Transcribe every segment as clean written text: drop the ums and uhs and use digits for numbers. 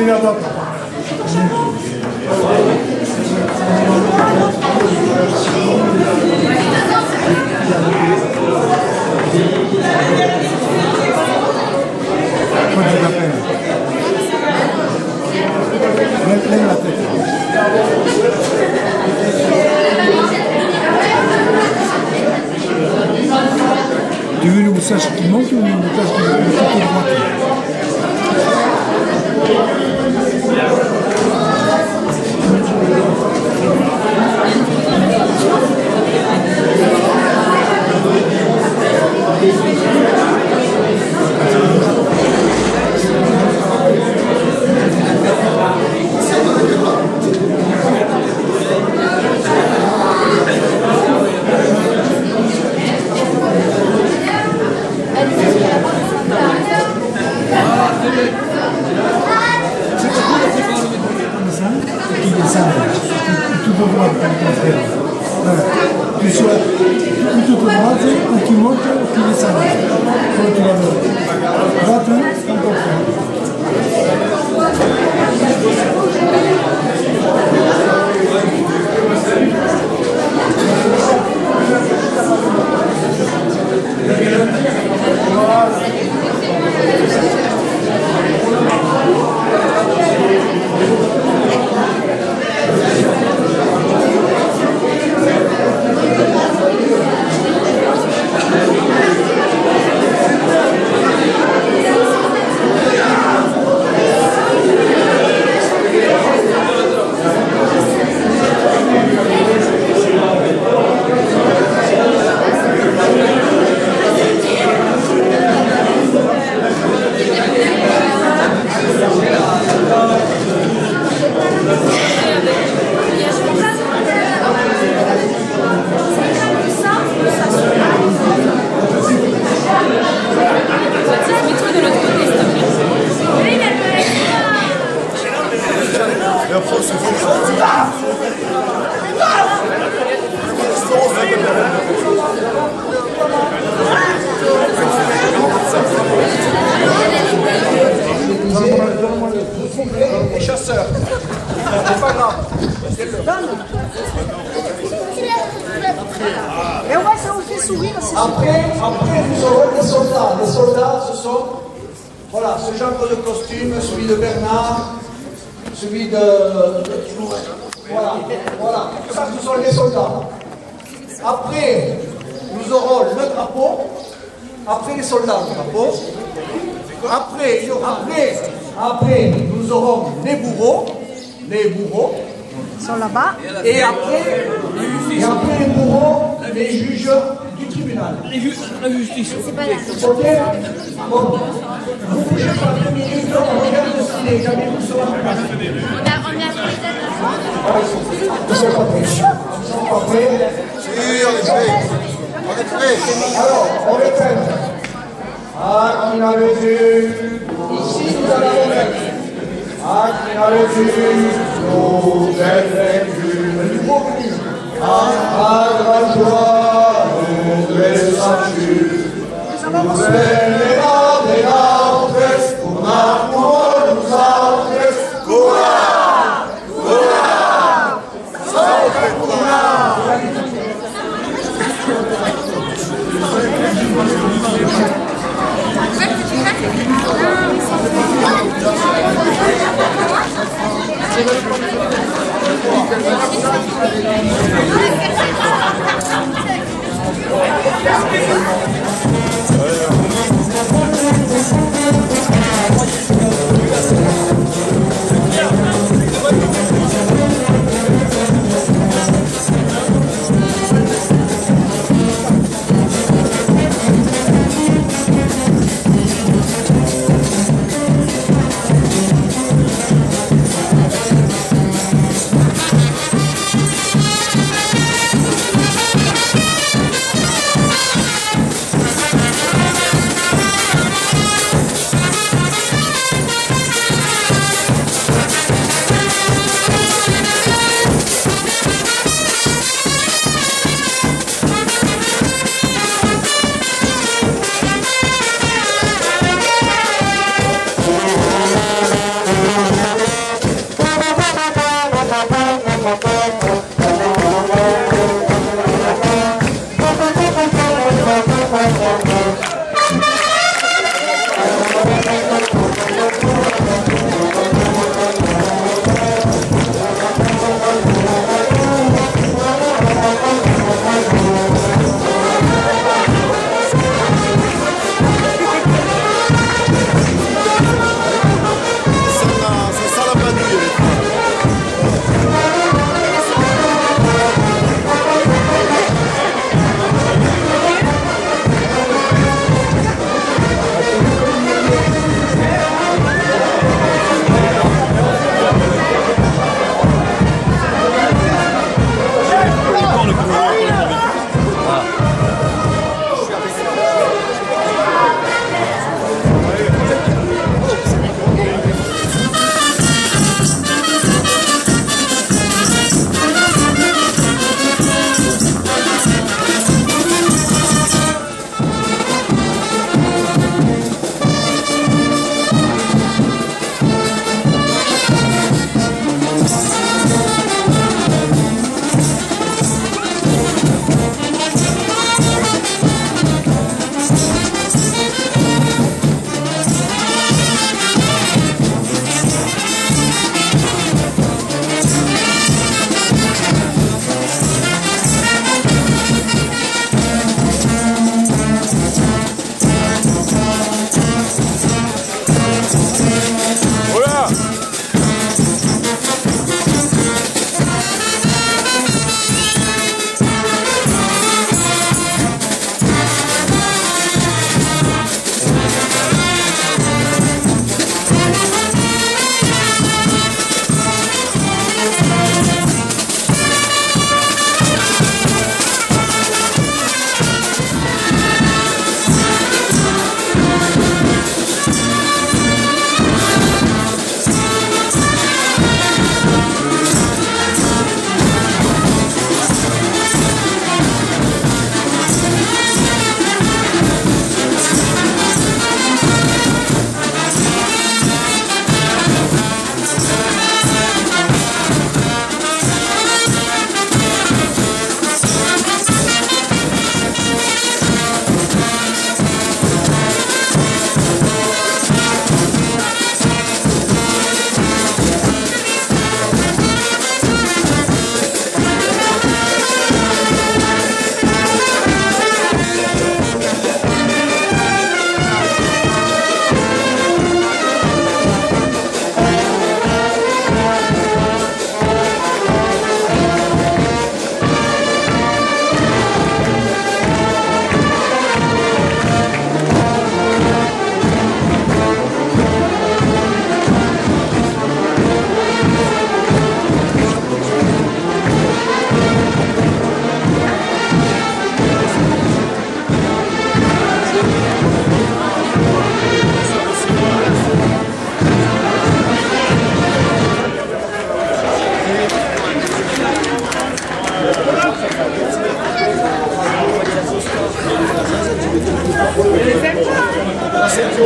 aller là-bas. Quoi tu t'appelles? Lève la tête. Tu veux le moustache qui monte ou le moustache qui droite? Tu sois plutôt droite ou tu montes ou tu descends. Quand tu vas droite, comme les chasseurs. C'est pas grave. Et ouais, ça vous fait sourire. Après, vous aurez des soldats. Les soldats, ce sont, voilà, ce genre de costume, celui de Bernard, celui de voilà. Ça, ce sont les soldats. Après, nous aurons le drapeau. Après les soldats, le drapeau. Après, nous aurons les bourreaux. Ils sont là-bas. Et après les bourreaux, les juges du tribunal. La justice. C'est pas là. Ok? Bon. Vous bougez pas 2 minutes, on regarde le ciné. Jamais vous serez en place. On a fait les dates. Ils sont pas prêts. Si, on est prêt. Alors, on répète. Ah, qui n'avait vu. Ici, nous allons mettre. Ah, qui n'avait vu. Nous vaincus. Le nouveau venu. Ah, grâce joie, nous les salut. Nous les artres, pour ma couronne, nous artres. Ouais.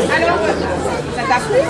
Alors, ça t'a plu?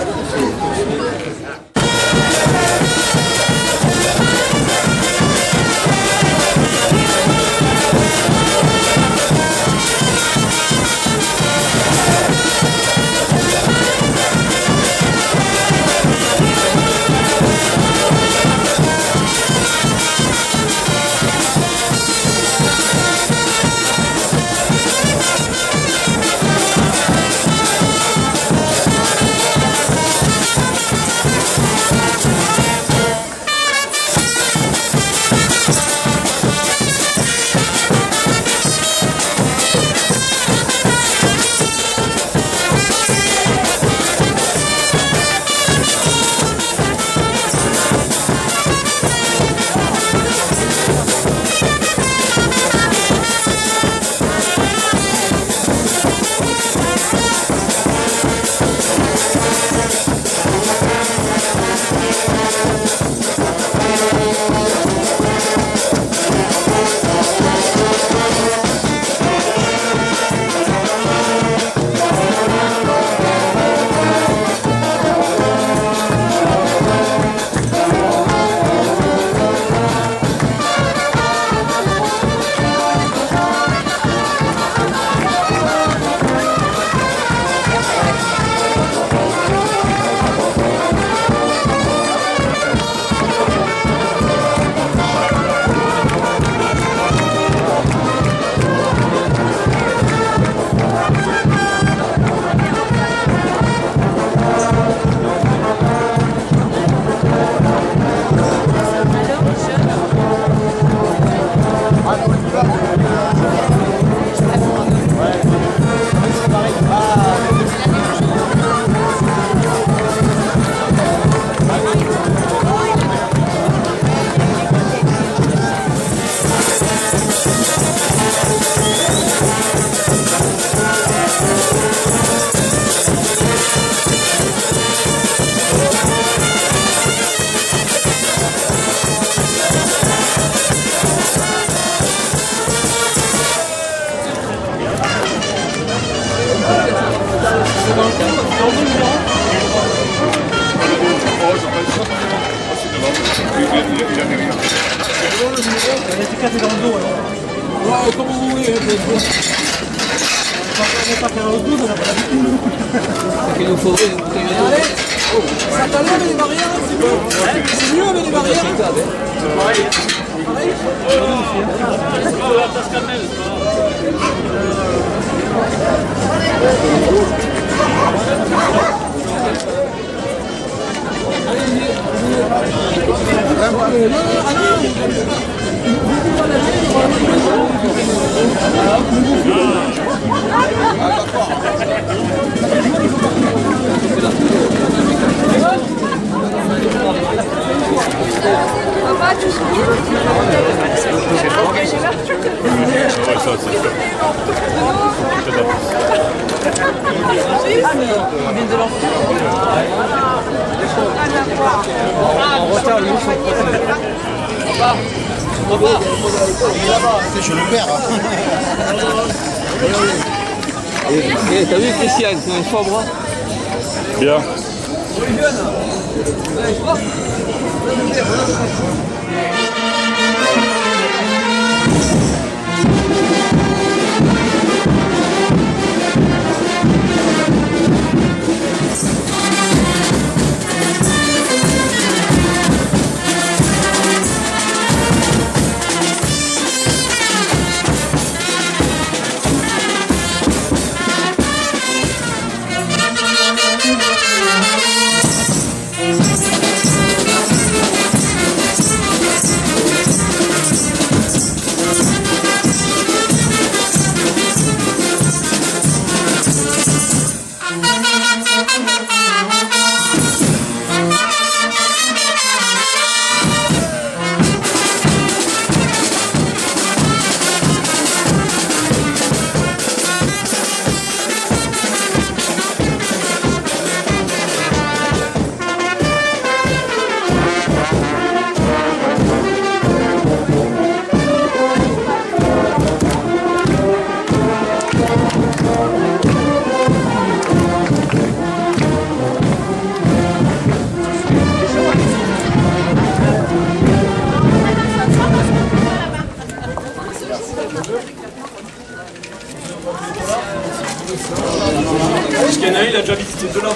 L'étiquette est dans le dos alors. Ouais, comme vous voulez. On va pas faire le dos, on n'a pas l'habitude. Il nous faudrait une bouteille de Allez, ça t'a l'air avec les barrières, c'est mieux. C'est mieux avec les barrières. Pareil. Papa, tu C'est chez le père. Et t'as vu Christiane, c'est un sobre. Bien. qu'il y en a un, il a déjà visité de là-bas.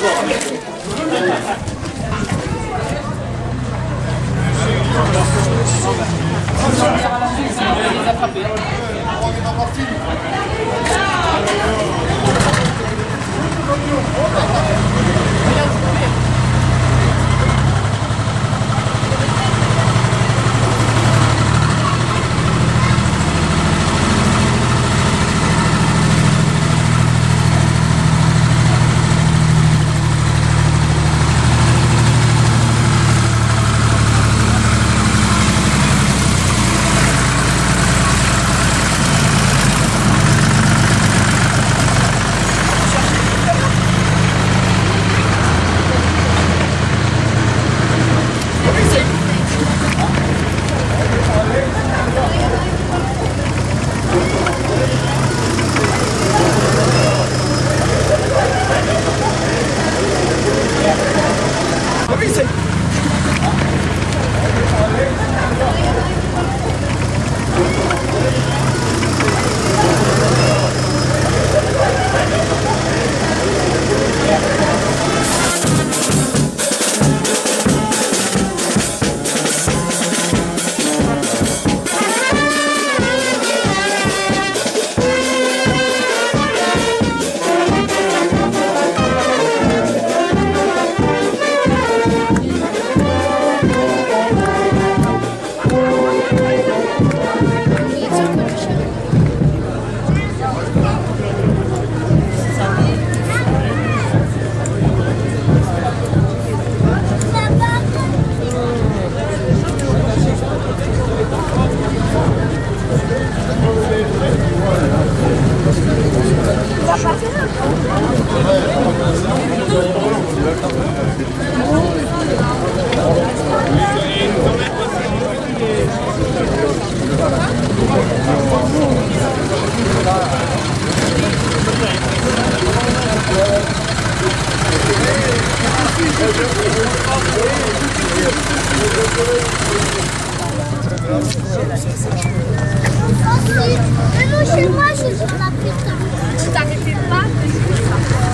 Mais non, chez moi, je suis sur la putain. Tu t'arrêtais pas?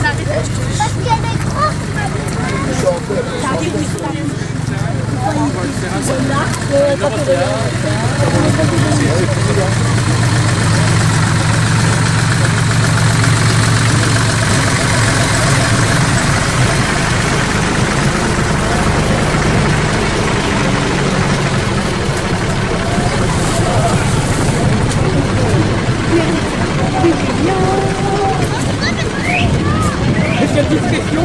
T'arrêtais parce qu'elle est grosse. Est-ce qu'il y a une petite question?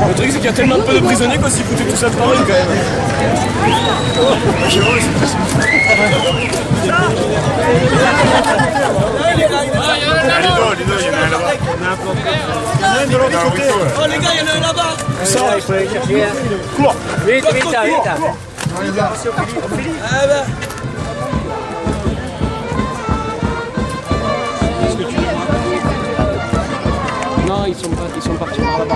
Le truc c'est qu'il y a tellement peu de prisonniers qu'on s'y foutait tout ça de Paris quand même. Oh les gars, il y en a un là-bas. Ça, il faut aller chercher. Cours. Vite, vite, vite. Ah ben. Non, ils sont partis par là-bas.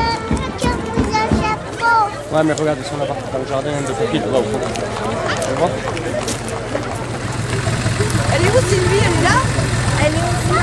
Ouais, mais regarde, ils sont là-bas, dans le jardin de Pépite, là au fond. Tu vois? Elle est où Sylvie? Elle est là? Elle est là.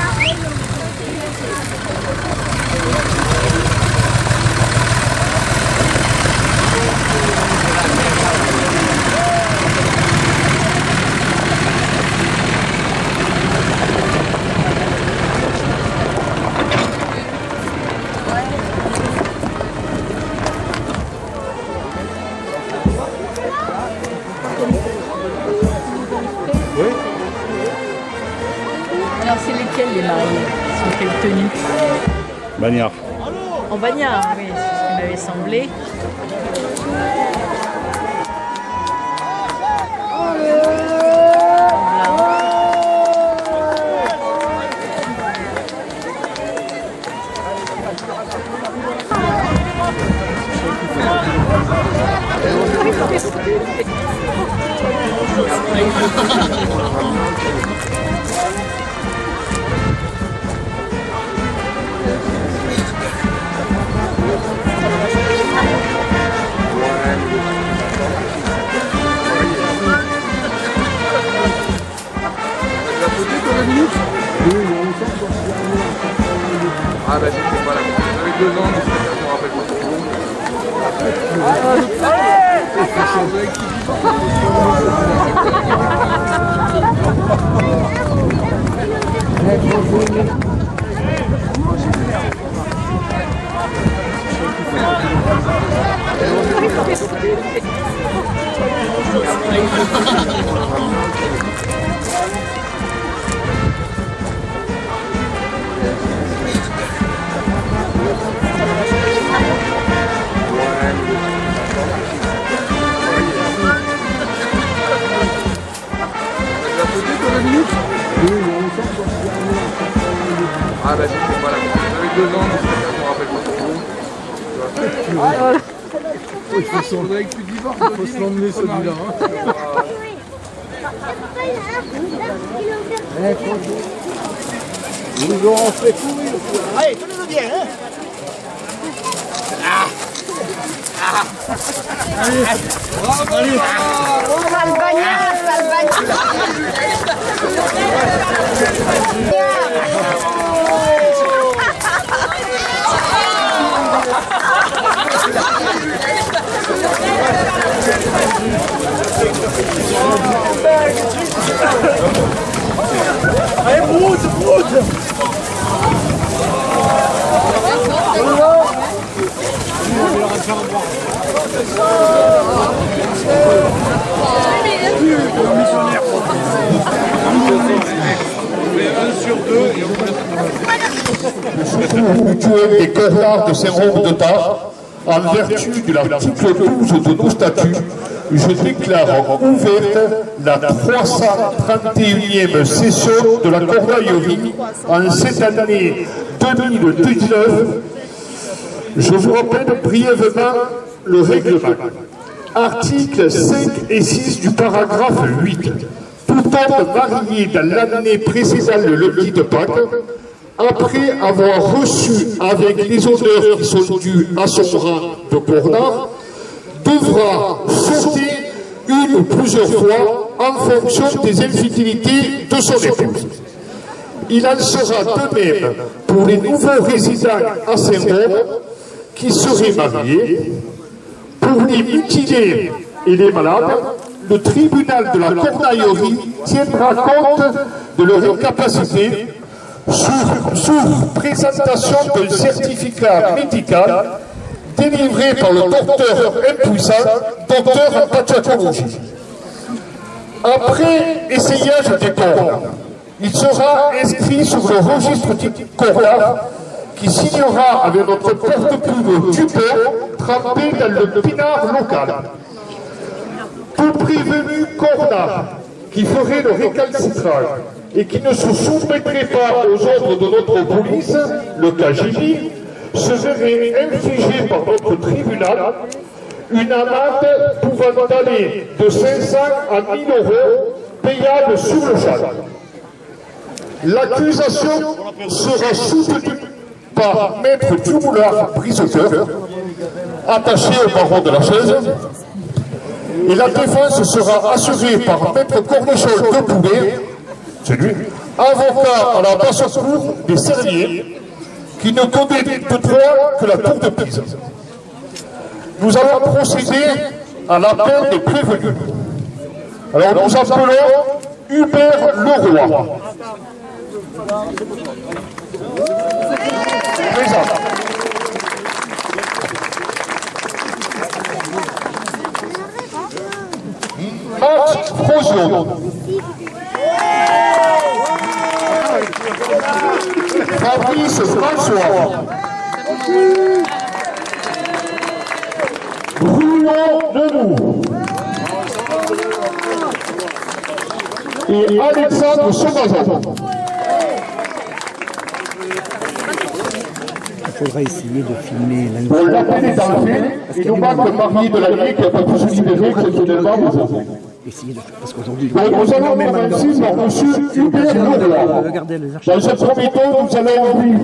Alors c'est lesquels les mariés? Sont quelle tenue? Bagnard. En bagnard, oui, c'est ce qui m'avait semblé. En blanc. Ah bah c'était pas là. J'avais 2 ans, donc je me rappelle pas trop. Ah bah c'était pas là. J'avais 2 ans, donc je me rappelle pas trop. Il faut se l'emmener celui-là. Ils nous auront fait courir. Allez, tenez-le bien, hein. Allez, broute, broute. Mutuelle des corps de Saint-Rome de Tard, en vertu de l'article 12 de nos statuts, je déclare ouverte la 331e session de la Cornaillerie en cette année 2019. Je vous rappelle brièvement le règlement. Articles 5 et 6 du paragraphe 8. Tout homme marié dans l'année précédant le lundi de Pâques, après avoir reçu avec les honneurs qui sont dus à son rang de cornard, devra sauter une ou plusieurs fois en fonction des infidélités de son épouse. Il en sera de même pour les nouveaux résidents à Saint-Rome qui seraient mariés. Pour les mutilés et les malades, le tribunal de la Cornaillerie tiendra compte de leur incapacité sous présentation d'un certificat médical délivré par le docteur impuissant, docteur en pathologie. Après essayage des corps, il sera inscrit sur le registre du corps qui signera avec notre porte-plume du port trempé dans le pinard local. Tout prévenu cornard qui ferait le récalcitrage et qui ne se soumettrait pas aux ordres de notre police, le KGB, se verrait infligé par notre tribunal une amende pouvant aller de 500 à 1000 euros payable sur le champ. L'accusation sera soutenue par maître Dumoulard Brisecoeur, attaché au barreau de la chaise, et la défense sera assurée par maître Cornichon de Poulet, c'est lui, avocat à la basse-cour des Serriers, qui ne connaît de droit que la tour de Pise. Nous allons procéder à l'appel des prévenus. Alors nous appelons Hubert Leroy. Présent. Max Frosion. Fabrice François. Bruno Denou. Et Alexandre Sauvazan. faudra essayer de filmer la Pour l'appeler dans le fait, il nous manque Marie de la Ligue qui n'a pas pu se libérer exceptionnellement aujourd'hui. Parce qu'aujourd'hui, Donc nous allons commencer par M. Hubert Leroy. Dans un premier temps, nous allons lui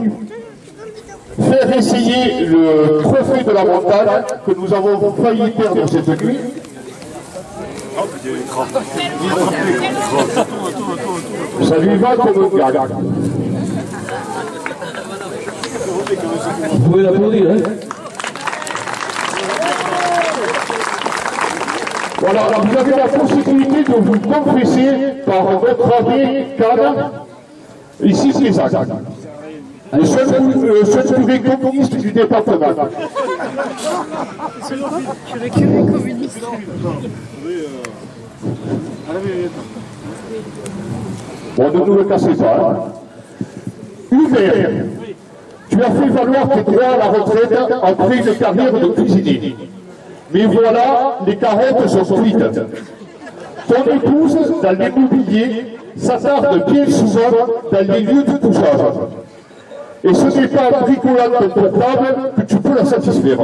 faire essayer le trophée de la montagne que nous avons failli perdre cette nuit. Ça lui va comme un gag. Vous pouvez l'applaudir, hein? Voilà, alors vous avez la possibilité de vous confesser par votre abbé Cannes, ici c'est ça. Le seul curé communiste du département. Je vais que les communistes. Bon, ne nous le cassez pas. Hein. Hubert, tu as fait valoir tes droits à la retraite après une carrière de cuisinier. Mais voilà, les carottes sont cuites. Ton épouse, dans l'immobilier, s'attarde bien souvent dans les lieux de touchage. Et ce n'est pas en bricolant ton portable que tu peux la satisfaire.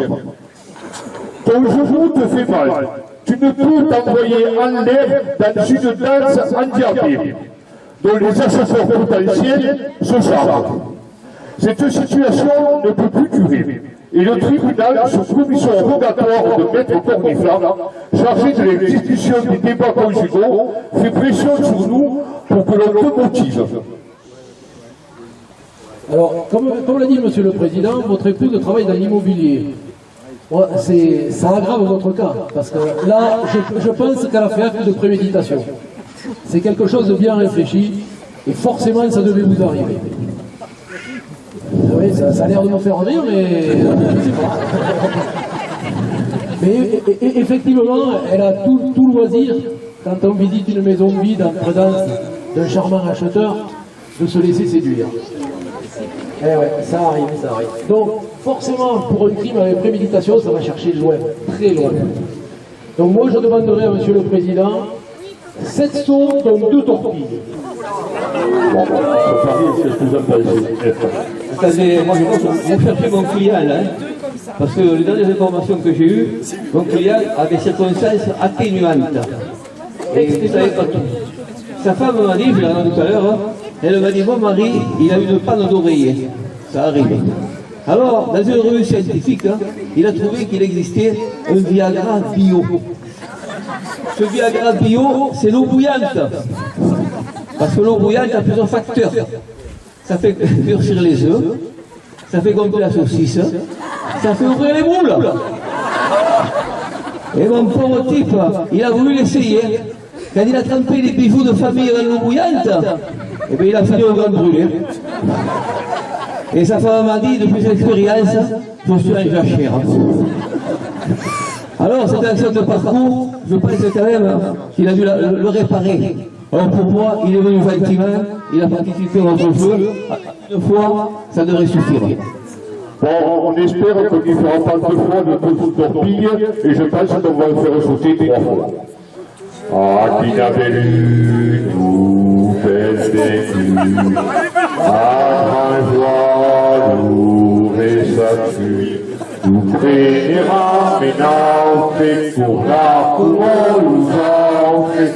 Ton genou te fait mal. Tu ne peux t'envoyer en l'air dans une danse handicapée, dont les acheteurs potentiels se chargent. Cette situation ne peut plus durer. Et le tribunal, sous commission rogatoire de Maître Corniflat, chargé de l'exécution des débats conjugaux, fait pression sur nous pour que l'on te motive. Alors, comme l'a dit Monsieur le Président, votre épouse travaille dans l'immobilier. Ça aggrave notre cas, parce que là, je pense qu'elle a fait acte de préméditation. C'est quelque chose de bien réfléchi, et forcément, ça devait vous arriver. Oui, ça a l'air de nous faire rire, mais je sais pas. Mais effectivement, elle a tout loisir, quand on visite une maison vide en présence d'un charmant acheteur, de se laisser séduire. Eh ouais, ça arrive. Donc, forcément, pour un crime avec préméditation, ça va chercher loin, très loin. Donc moi, je demanderai à Monsieur le Président 7 sauts, donc 2 torpilles. Bon, c'est ce que vous en pensez. Attendez, moi je pense que vous cherchez mon filial, hein, parce que les dernières informations que j'ai eues, mon filial a des circonstances atténuantes. Et vous savez pas tout. Sa femme m'a dit, je l'ai entendu tout à l'heure, elle m'a dit, mon mari, il a une panne d'oreiller. Ça arrive. Alors, dans une revue scientifique, il a trouvé qu'il existait un Viagra bio. Ce Viagra bio, c'est l'eau bouillante. Parce que l'eau bouillante a plusieurs facteurs. Ça fait durcir les œufs, ça fait gonfler la saucisse, ça fait ouvrir les moules. Et mon pauvre type, il a voulu l'essayer. Quand il a trempé les bijoux de famille dans l'eau bouillante, et bien il a fini au grand brûlé. Et sa femme m'a dit, depuis cette expérience, je suis un jachère. Alors, cet accident de parcours, je pense quand même qu'il a dû le réparer. Alors pour moi, il est venu gentiment, il a participé à notre jeu. Une fois, ça devrait suffire. Bon, on espère qu'il ne fera pas 2 fois de toute torpille, et je pense qu'on va le faire sauter 3 fois. Ah, qui n'avait lu, nous fait vécu, à grand joie, nous ressatu, nous prénira, mais n'en fait pour la couronne, nous en fait.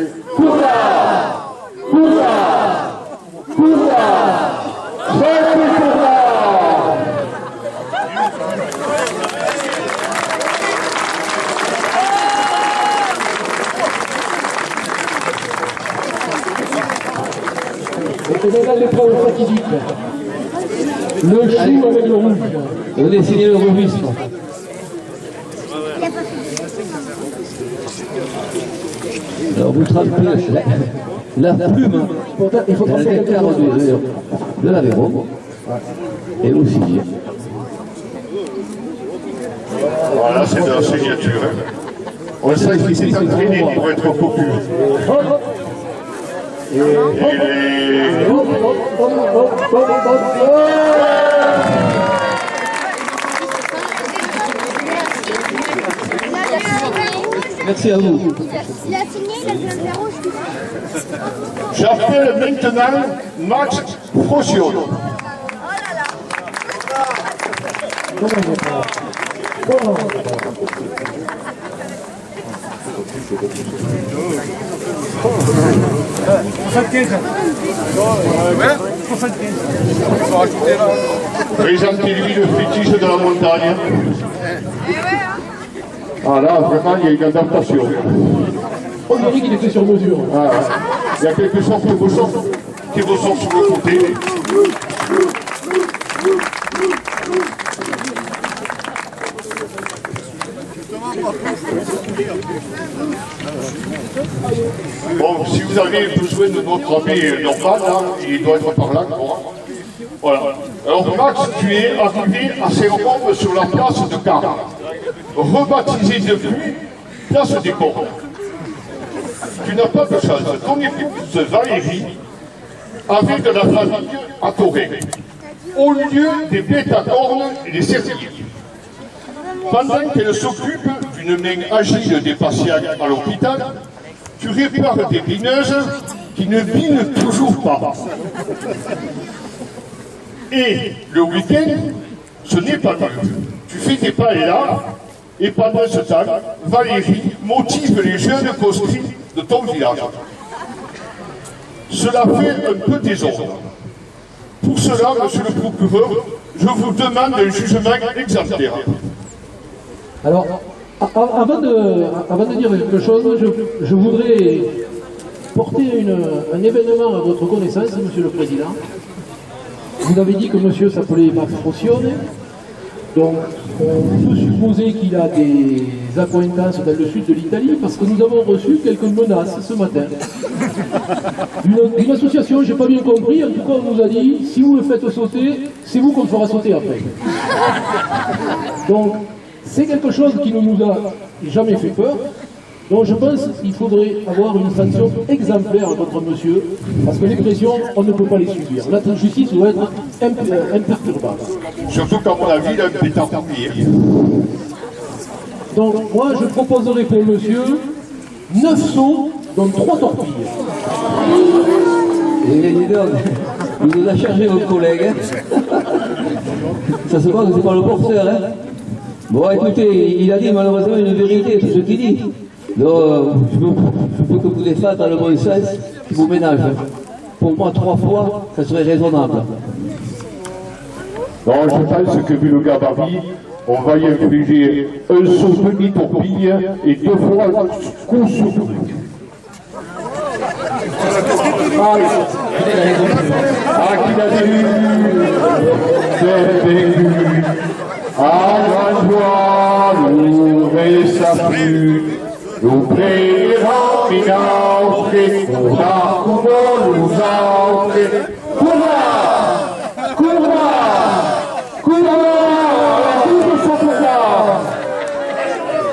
Et dans l'épreuve fatidique, le chou avec le rouge. Vous dessinez le registre. Alors vous trempez la plume, Il faut tremper le quart de l'Aveyron, et aussi. Voilà, c'est de la signature. On sait qu'il s'est entraîné pour être cocu. Et les... Merci à vous. Il a signé, il a vu un rouge. J'appelle maintenant Max Frocione. Présentez-lui le fétiche de la montagne. Ah là, vraiment, il y a une adaptation. On dirait qu'il était sur mesure. Ah, ouais. Il y a quelque chose qui ressort sur le côté. Bon, si vous avez besoin de notre ami normal, là, il doit être par là, quoi. Voilà. Alors Max, tu es arrivé à Saint-Rome sur la place de Carme, rebaptisée depuis place des Cornes. Tu n'as pas de chance. Ton épouse Valérie avait de la famille à Toré, au lieu des bêtes à cornes et des cervidés. Pendant qu'elle s'occupe d'une main agile des patients à l'hôpital, tu répares des bineuses qui ne binent toujours pas. Et le week-end, ce n'est pas mieux. Tu fais tes paellas et pendant ce temps, Valérie motive les jeunes conscrits de ton village. Cela fait un peu désordre. Pour cela, monsieur le procureur, je vous demande un jugement exemplaire. Alors, avant de dire quelque chose, je voudrais porter un événement à votre connaissance, monsieur le président. Vous avez dit que monsieur s'appelait Max Frocione, donc on peut supposer qu'il a des accointances dans le sud de l'Italie, parce que nous avons reçu quelques menaces ce matin. Une association, je n'ai pas bien compris, en tout cas on nous a dit, si vous le faites sauter, c'est vous qu'on le fera sauter après. Donc, c'est quelque chose qui ne nous a jamais fait peur. Donc je pense qu'il faudrait avoir une sanction exemplaire contre monsieur, parce que les pressions, on ne peut pas les subir. La justice doit être imperturbable. Surtout qu'à mon avis, il a un pétard oublié. Donc moi, je proposerai pour monsieur 9 seaux, dont 3 torpilles. Et dis donc, il nous a chargé votre collègue. Hein. Ça se voit que c'est pas le porteur. Hein. Bon, écoutez, il a dit malheureusement une vérité, tout ce qu'il dit. Donc, je peux que vous défendre dans le bon sens qui vous ménage. Pour moi, 3 fois, ça serait raisonnable. Non, je pense que vu le gabarit, on va y infliger un saut demi-torpille et 2 fois coup sur coup. Qui l'a vu, c'est vécu. À la joie, l'ouvrir sa pluie. Nous prions, minautre, pour la couronne, nous entre.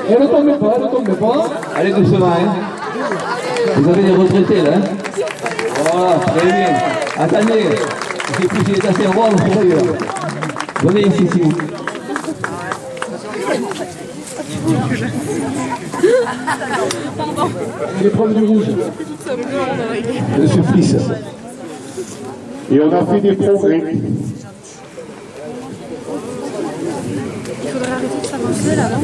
Et ne tombez pas, ne tombez pas. Allez doucement, hein. Vous avez des retraités, là, hein. Voilà, très bien. Attendez, j'ai poussé les assez rois, vous savez, là. Venez ici, s'il vous plaît. Il est prendre du rouge. Le supplice. Et on a fait des progrès. Il faudrait arrêter de s'avancer là, non?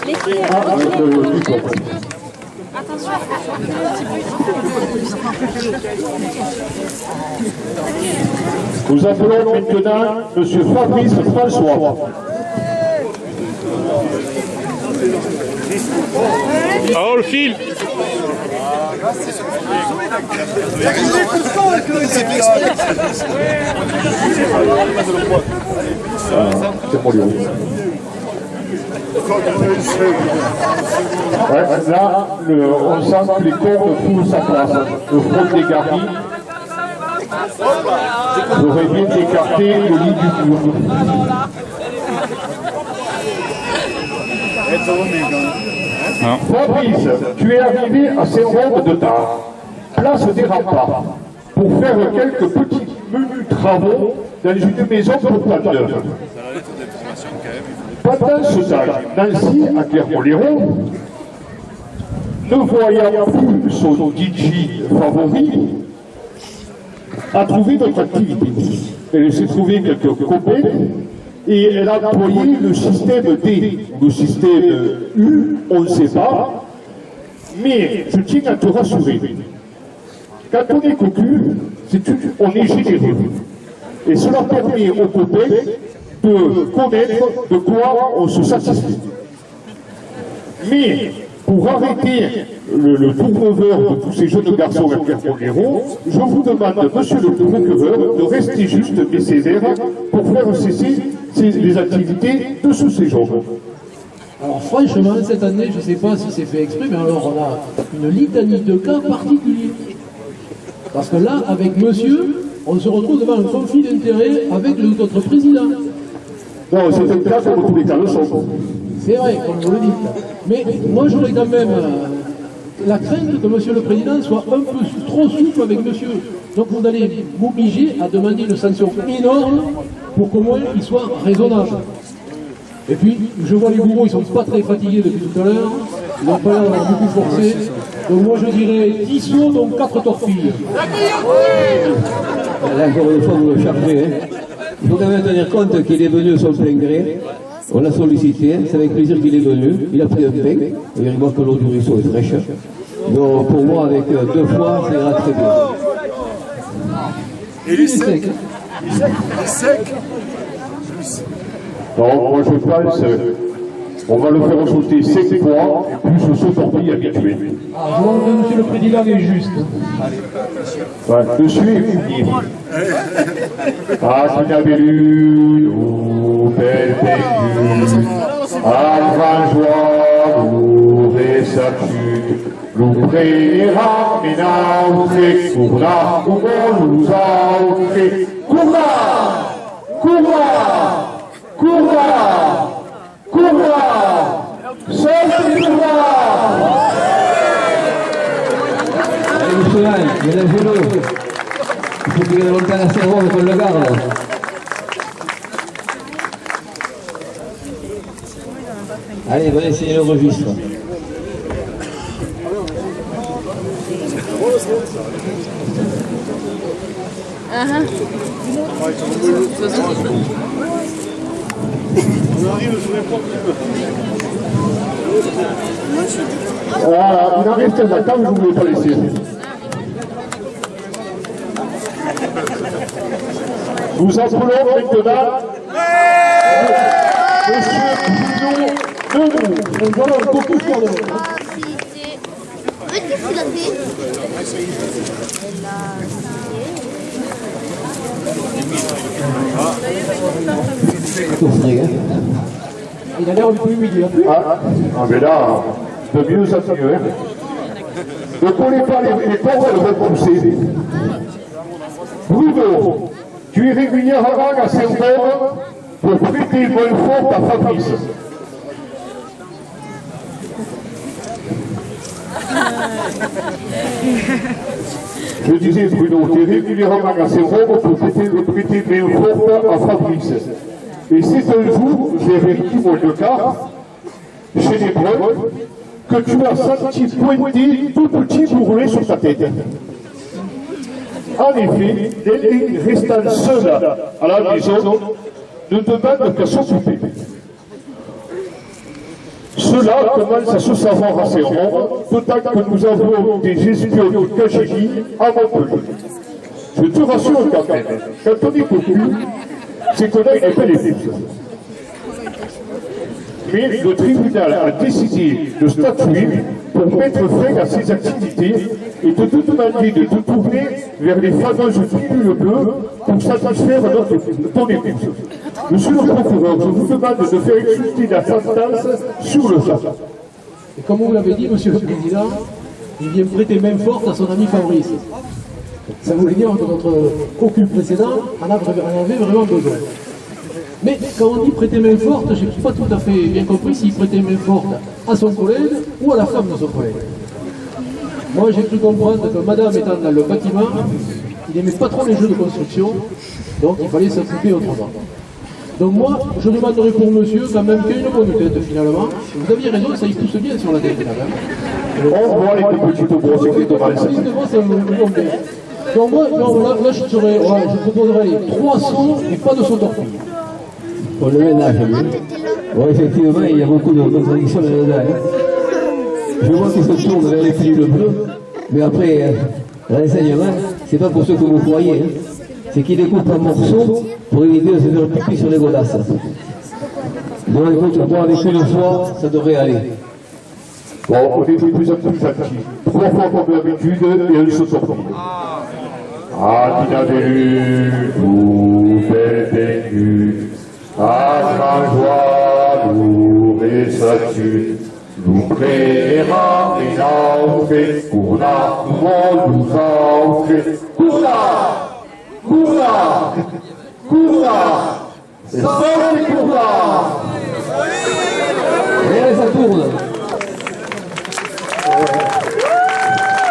Les filles, attention, Nous appelons maintenant M. Fabrice François. Oh, le fil. C'est pour lui. Ouais, là, on sent que les cordes trouvent sa place. Le front des garnis. J'aurais bien écarté le lit du mur. Fabrice, tu es arrivé à Saint-Rome de Tard, place des Remparts, pour faire quelques petits menus travaux dans une maison pour ta neuve. Pendant ce temps, Nancy, à Clermont-Lérault, ne voyant plus son DJ favori, a trouvé notre activité. Elle s'est trouvée quelques copains et elle a employé le système D, le système U, on ne sait pas. Mais je tiens à te rassurer. Quand on est cocu, on est généreux. Et cela permet aux copains de connaître de quoi on se satisfait. Mais pour arrêter le tourneveur de tous ces jeunes garçons à Clermont-Lérault, je vous demande, monsieur le procureur, de rester juste et sévère pour faire cesser les activités de ce séjour. Alors franchement, cette année, je ne sais pas si c'est fait exprès, mais alors on a une litanie de cas particuliers. Parce que là, avec monsieur, on se retrouve devant un conflit d'intérêts avec notre président. Non, c'est un cas comme tous les cas le sont. C'est vrai, comme vous le dites. Mais moi, j'aurais quand même la crainte que monsieur le président soit un peu trop souple avec monsieur. Donc vous allez m'obliger à demander une sanction énorme pour qu'au moins il soit raisonnable. Et puis, je vois les bourreaux, ils sont pas très fatigués depuis tout à l'heure. Ils n'ont pas l'air d'avoir beaucoup forcé. Donc moi, je dirais 10 sauts, donc 4 torpilles. Là, encore une fois, vous le chargez. Hein. Il faut quand même tenir compte qu'il est venu de son plein gré. On l'a sollicité, c'est avec plaisir qu'il est venu. Il a pris un pain. Il voit que l'eau du ruisseau est fraîche. Donc pour moi, avec 2 fois, ça ira très bien. Et il est sec. Il est sec. Non, moi je pense on va le faire sauter 5 fois et plus ce torpille habitué. Ah, je vois que monsieur le président est juste. Ouais, dessus et fouillé. Ah, tu n'avais lu, nous, belle pendule, avant joie, nous ressatu, nous préra, maintenant, c'est courra, comment nous a fait, courra, courra, courra, courra, seul courra. Allez, monsieur Lannes, ménagez-le. Il faut qu'il y ait longtemps à cerveau qu'on le garde. Allez, venez essayer le registre. Voilà, il en reste un temps, je ne voulais pas laisser. Nous appelons maintenant monsieur Bruno Debout. Donc voilà, un cocu sur le... Il a l'air un peu humilié. Ah, mais là, de mieux en mieux. Hein. Ne prenez pas les pauvres, elles vont pousser. Bruno, tu es régulièrement à Saint-Paul pour prêter une bonne faute à Fabrice. Je disais, Bruno, tu es régulièrement à Saint-Paul pour prêter une bonne faute à Fabrice. Et c'est un jour, j'ai vérifié mon cas, chez les Breux, que tu as senti pointer tout petit bourrelet sur ta tête. En effet, Nelly, restant seule à la maison, ne demande qu'à s'occuper. Cela commence à se savoir assez rond, d'autant que nous avons des espions du KGB à Montpellier. Je te rassure quand même, quand on est cocu, c'est qu'on a une belle épouse. Mais le tribunal a décidé de statuer pour mettre fin à ces activités et de te demander de te tourner vers les fameuses pilules bleues pour satisfaire ton épouse. Monsieur le procureur, je vous demande de faire exécuter la sentence sur le champ. Et comme vous l'avez dit, monsieur le président, il vient prêter main forte à son ami Fabrice. Ça voulait dire que notre cocu précédent en avait vraiment besoin. Mais quand on dit prêter main forte, je n'ai pas tout à fait bien compris s'il prêtait main forte à son collègue ou à la femme de son collègue. Moi j'ai cru comprendre que madame étant dans le bâtiment, il n'aimait pas trop les jeux de construction, donc il fallait s'occuper autrement. Donc moi, je demanderai pour monsieur quand même qu'il y ait une bonne tête finalement. Vous aviez raison, ça y pousse bien sur la tête quand même. On voit les petites grosses qui te valent. Donc moi, non, là je proposerais les 3 sauts et pas de saut torpille. Pour le ménage, bon, effectivement, il y a beaucoup de contradictions là-dedans. Je vois qu'ils se tournent vers les pilules bleues, mais après, l'enseignement, c'est pas pour ceux que vous croyez. C'est qu'ils découpent en morceaux pour éviter de se faire pipi sur les godasses. Donc, écoute, moi, avec une fois, ça devrait aller. Bon, on est de plus en plus actifs. 3 fois comme d'habitude et elle se torpille. Ah, tu n'avais lu, tout belle vécu. Ah, la joie, nous et statut. Nous créera et n'a fait. Courna, nous a fait. Courna! Courna! Courna! C'est ça, c'est Courna! Regardez, ça tourne.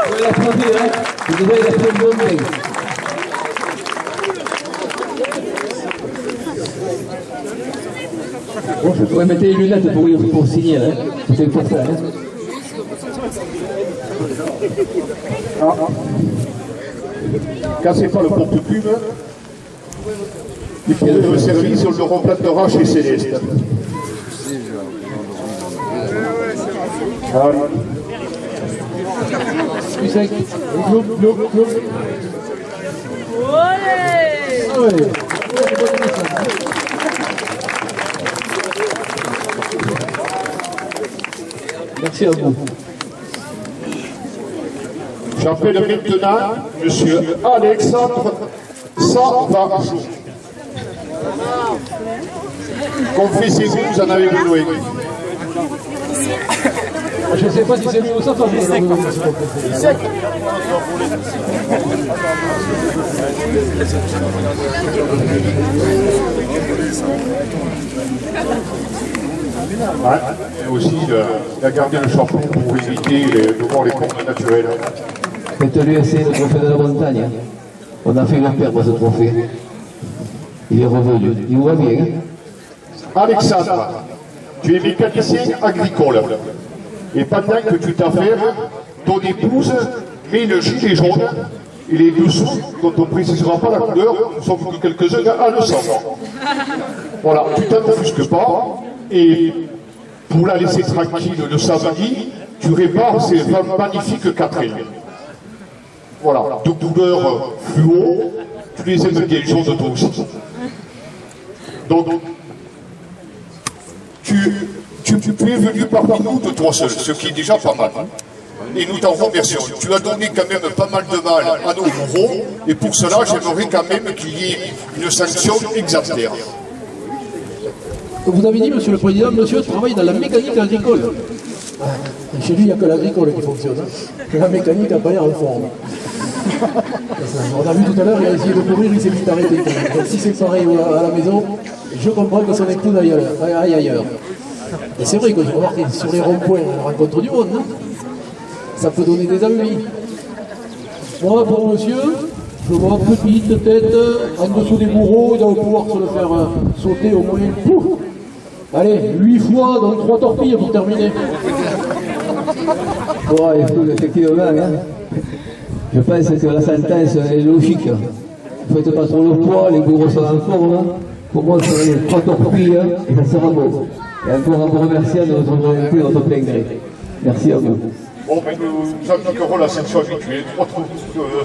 Vous pouvez la prendre, hein? Vous devez la prendre bon bain. Bon, je pourrais mettre les lunettes pour signer, hein? C'est important, hein? Ah. Cassez pas le porte-plume. Il faut le service, on le remplacera chez Céleste. Ah. Plus sec. Glou, glou, glou. Ouais. Merci à vous. J'appelle maintenant M. Alexandre Savarjou. Confessez-vous, vous en avez besoin. Je ne sais pas si c'est lui ou ça, parce que Et aussi, il a gardé le chapeau pour éviter de voir les comptes naturels. Faites-lui essayer le trophée de la montagne. Hein. On a fait la perdre ce trophée. Il est revenu. Il vous va bien. Hein. Alexandre, tu es mécanicien agricole. Et pendant que tu t'affaires, ton épouse met le gilet jaune et les dessous, dont on ne précisera pas la couleur, sauf que quelques-uns à le savoir. Voilà, tu t'offusques pas, et pour la laisser tranquille le samedi, tu répares ces magnifiques 4 ailes. Voilà, de couleur fluo, tu les aimes bien jaunes toi aussi. Donc, tu es venu parmi nous de toi seul, ce qui est déjà pas mal. Et nous t'en remercions. Tu as donné quand même pas mal de mal à nos bourreaux, et pour cela, j'aimerais quand même qu'il y ait une sanction exemplaire. Vous avez dit, monsieur le président, monsieur travaille dans la mécanique agricole. Et chez lui, il n'y a que l'agricole qui fonctionne. Que la mécanique n'a pas l'air en forme. On a vu tout à l'heure, il a essayé de courir, il s'est vite arrêté. Donc si c'est pareil à la maison, je comprends que son épouse aille ailleurs. Et c'est vrai que je remarque sur les ronds-points, on rencontre du monde, non? Ça peut donner des envies. Moi, pour monsieur, je vois petite tête en dessous des bourreaux, il doit pouvoir se le faire sauter au moins. Pouf. Allez, 8 fois, donc 3 torpilles pour terminer. Bon, écoute, effectivement, hein, je pense que la sentence est logique. Ne faites pas trop le poids, les bourreaux sont en forme. Hein. Pour moi, ce serait 3 torpilles et ça sera beau. Et encore un vous remerciant de notre volonté, de notre plein gré. Merci à vous. Bon, mais nous appliquerons la sanction habituelle. 3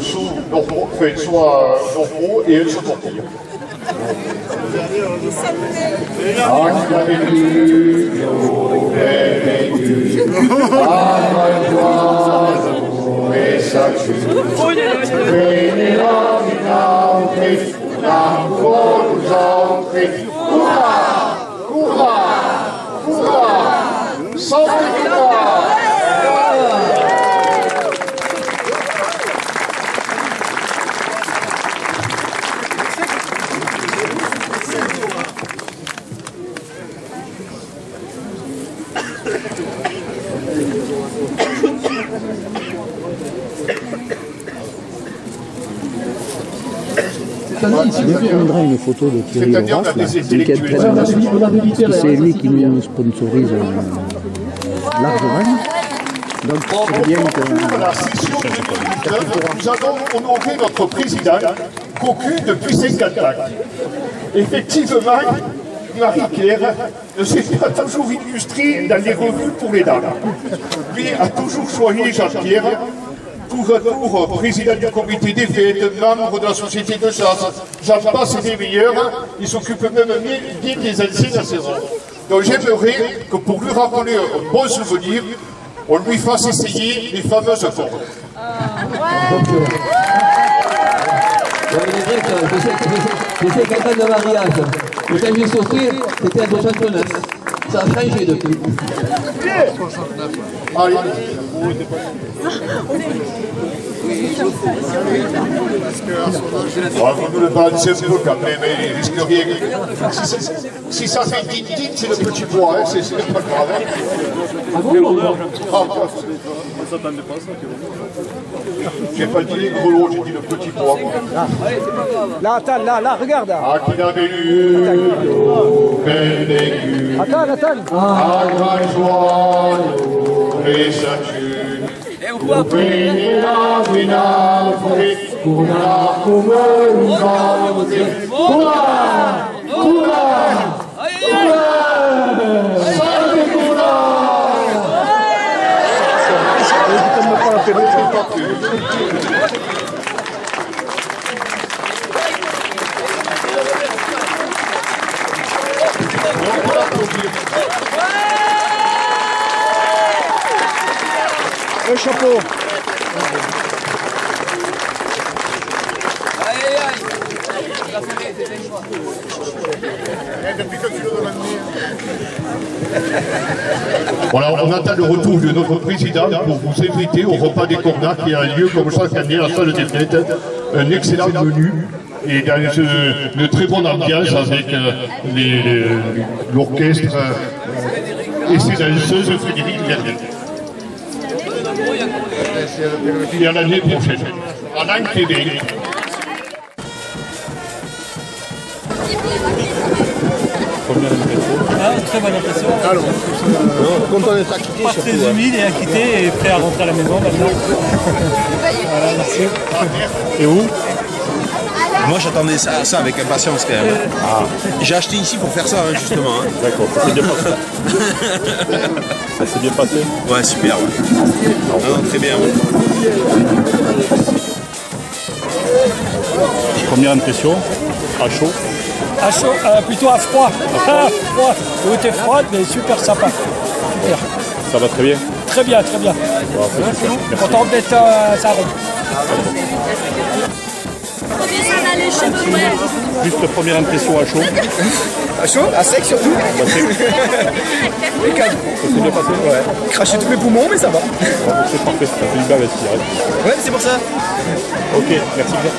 sous normaux, enfin, soit normaux et elles se torpillent. Ah, tu as vécu, vécu. Ah, ma joie, l'amour et sa tue. Vénéra, vinante, l'amour nous entrer. Courra, courra, courra, sans courra. année, il On prendra une photo de Thierry C'est-à-dire Laurent, on a là, des lequel intellectuels. prenne on a des littéraires. parce que c'est lui qui nous sponsorise largement. Donc c'est bien que... Pour la session 2019, nous allons honorer notre président, cocu depuis 54 ans. Effectivement, Marie-Claire ne s'est pas toujours illustrée dans les revues pour les dames. Lui a toujours choisi Jean-Pierre tour à tour président du comité des fêtes, membre de la société de chasse. J'en passe des meilleurs, il s'occupe même bien des anciens assaisons. Donc j'aimerais que pour lui rappeler un bon souvenir, on lui fasse essayer les fameuses formes. J'ai fait 4 ans de mariage. Et quand j'ai sauté, c'était en 69. Ça a changé depuis. Allez. Vous nous le balancez un peu quand même, il risque rien. Si ça fait dit, c'est le petit pois, hein, c'est pas grave. Hein. J'ai pas dit les grelots, j'ai dit le petit pois. Là, attends, là, regarde. Ah, qu'il avait eu, belle vécu. Attends. À grand joie, les statues. Le chapeau. Voilà, on attend le retour de notre président pour vous inviter au repas des Cornats qui a lieu comme chaque année à la salle des fêtes. Un excellent menu et dans une très bonne ambiance avec l'orchestre et ses danseuses Frédéric Vernet. Et à l'année prochaine, à l'an Québec. Très bonne impression. Content d'être acquitté. Pas très humide et acquitté et prêt à rentrer à la maison maintenant. Voilà, merci. Et où? Moi j'attendais ça avec impatience quand même. J'ai acheté ici pour faire ça justement. D'accord, ça s'est bien passé. Ça s'est bien passé? Ouais, super. Ouais. Non, très bien. Ouais. Première impression, à chaud. À chaud, plutôt à froid. À froid. L'eau était froide mais super sympa. Super. Ça va très bien? Très bien, très bien. Bon, c'est super. Content d'être à Saron. Juste la première impression à chaud. À chaud? À sec surtout? Bah, sec. Ça s'est bien passé? Ouais. Craché tous mes poumons, mais ça va. C'est parfait, ça fait une belle veste. Ouais, c'est pour ça. Ok, merci bien.